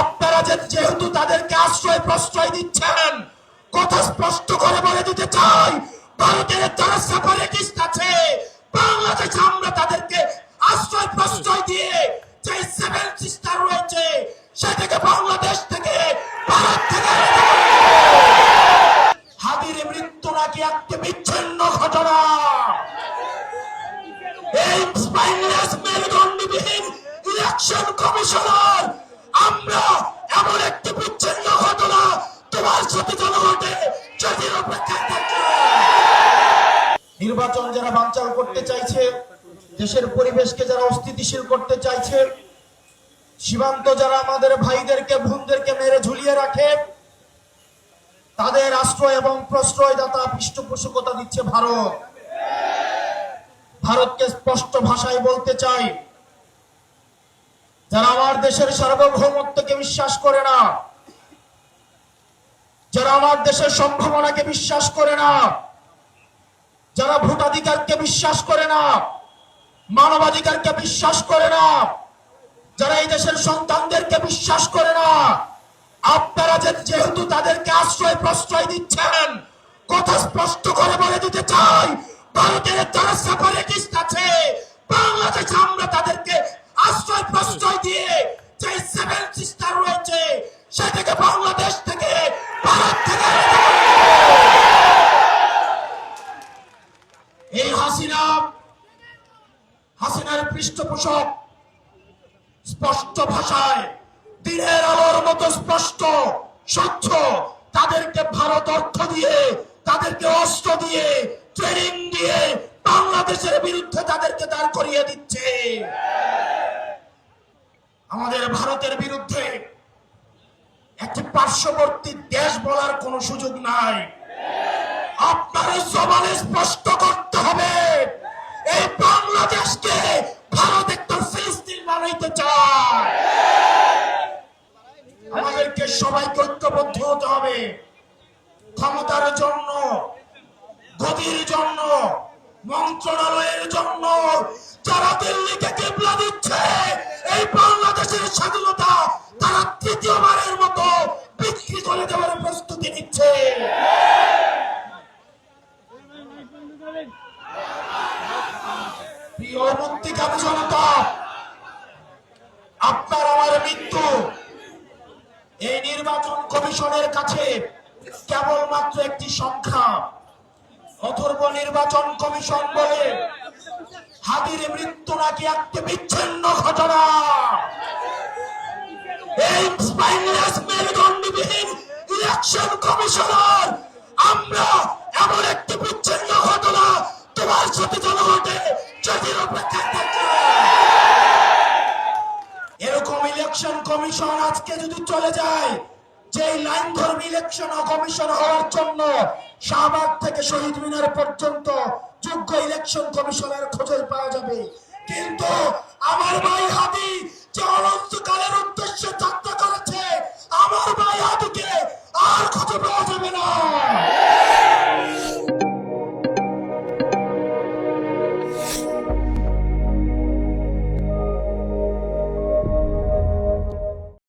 আপনারা যেহেতু তাদেরকে আশ্রয় প্রশ্রয় দিচ্ছেন, কথা স্পষ্ট করে বলে দিতে চাই, ভারতের যারা সেপারেটিস্ট আছে বাংলাদেশে আমরা তাদেরকে আশ্রয় প্রশ্রয় দিয়ে যে সেভেন সিস্টার রয়েছে সেটাকে বাংলাদেশ থেকে ভারত থেকে হাদির মৃত্যু নাকি একটি বিচ্ছিন্ন ঘটনা। এই স্পাইনলেস মেরুদণ্ডবিহীন ইলেকশন কমিশনার আমরা এমন একটি বিচ্ছিন্ন ঘটনা তোমার সাথে জনগণে যদি অপেক্ষা থাকে। নির্বাচন যারা বানচাল করতে চাইছে, দেশের পরিবেশকে যারা অস্থিতিশীল করতে চাইছে, সীমান্ত যারা আমাদের ভাইদেরকে বোনদেরকে মেরে ঝুলিয়ে রাখে, তাদের আশ্রয় এবং প্রশ্রয়দাতা পৃষ্ঠপোষকতা দিচ্ছে ভারত। ভারতকে স্পষ্ট ভাষায় বলতে চাই, যারা আমার দেশের সার্বভৌমত্বকে বিশ্বাস করে না, যারা আমার দেশের সম্ভাবনাকে বিশ্বাস করে না, যারা ভোটাধিকারকে বিশ্বাস করে না, মানবাধিকারকে বিশ্বাস করে না, যারা এই দেশের সন্তানদেরকে বিশ্বাস করে না, আপনারা যেহেতু তাদেরকে আশ্রয় প্রশ্রয় দিচ্ছেন, কথা স্পষ্ট করে বলে দিতে চাই, ভারতের যারা সেপারেটিস্ট আছে বাংলাদেশে আমরা তাদেরকে আশ্রয় প্রশ্রয় দিয়ে যে সেভেন সিস্টার রয়েছে সেটাকে বাংলাদেশ থেকে ভারত থেকে এই হাসিনার পৃষ্ঠপোষক স্পষ্ট ভাষায় দিনের আলোর মতো স্পষ্ট স্বচ্ছ, তাদেরকে ভারত অর্থ দিয়ে, তাদেরকে অস্ত্র দিয়ে, ট্রেনিং দিয়ে বাংলাদেশের বিরুদ্ধে তাদেরকে দাঁড় করিয়ে দিচ্ছে। আমাদের ভারতের বিরুদ্ধে একটি পার্শ্ববর্তী দেশ বলার কোনো সুযোগ নাই। আপনার জবানে স্পষ্ট করতে হবে, এই বাংলাদেশকে ভারত একটা ফিলিস্তিন বানাইতে চায়। আমাদেরকে সবাইকে ঐক্যবদ্ধ হতে হবে। ক্ষমতার জন্য, গদির জন্য, মন্ত্রণালয়ের জন্য যারা দিল্লিকে কিবলা দিচ্ছে, এই বাংলাদেশের স্বাধীনতা তারা তৃতীয়বারের মতো বিক্রি করে দেওয়ার প্রস্তুতি নিচ্ছে। প্রিয় মুক্তিকামী জনতা, আপনার আমার মৃত্যু এই নির্বাচন কমিশনের কাছে কেবলমাত্র একটি সংখ্যা। অথর্ব নির্বাচন কমিশন বলে হাদির মৃত্যু নাকি একটি বিচ্ছিন্ন ঘটনা। এই স্পাইনলেস মেরুদণ্ডবিহীন ইলেকশন কমিশনার আমরা এমন একটি বিচ্ছিন্ন ঘটনা তোমার সাথে জনগণে যদি অপেক্ষা থাকে। এরকম ইলেকশন কমিশন আজকে যদি চলে যায়, যে লাইন ধর্মী ইলেকশন কমিশন হওয়ার জন্য শাহবাগ থেকে শহীদ মিনার পর্যন্ত যোগ্য ইলেকশন কমিশনের খোঁজে পাওয়া যাবে, কিন্তু আমার ভাই হাদি যে অনন্তকালের উদ্দেশ্যে যাত্রা করেছে, আমার ভাই হাদিকে আর খুঁজে পাওয়া যাবে না।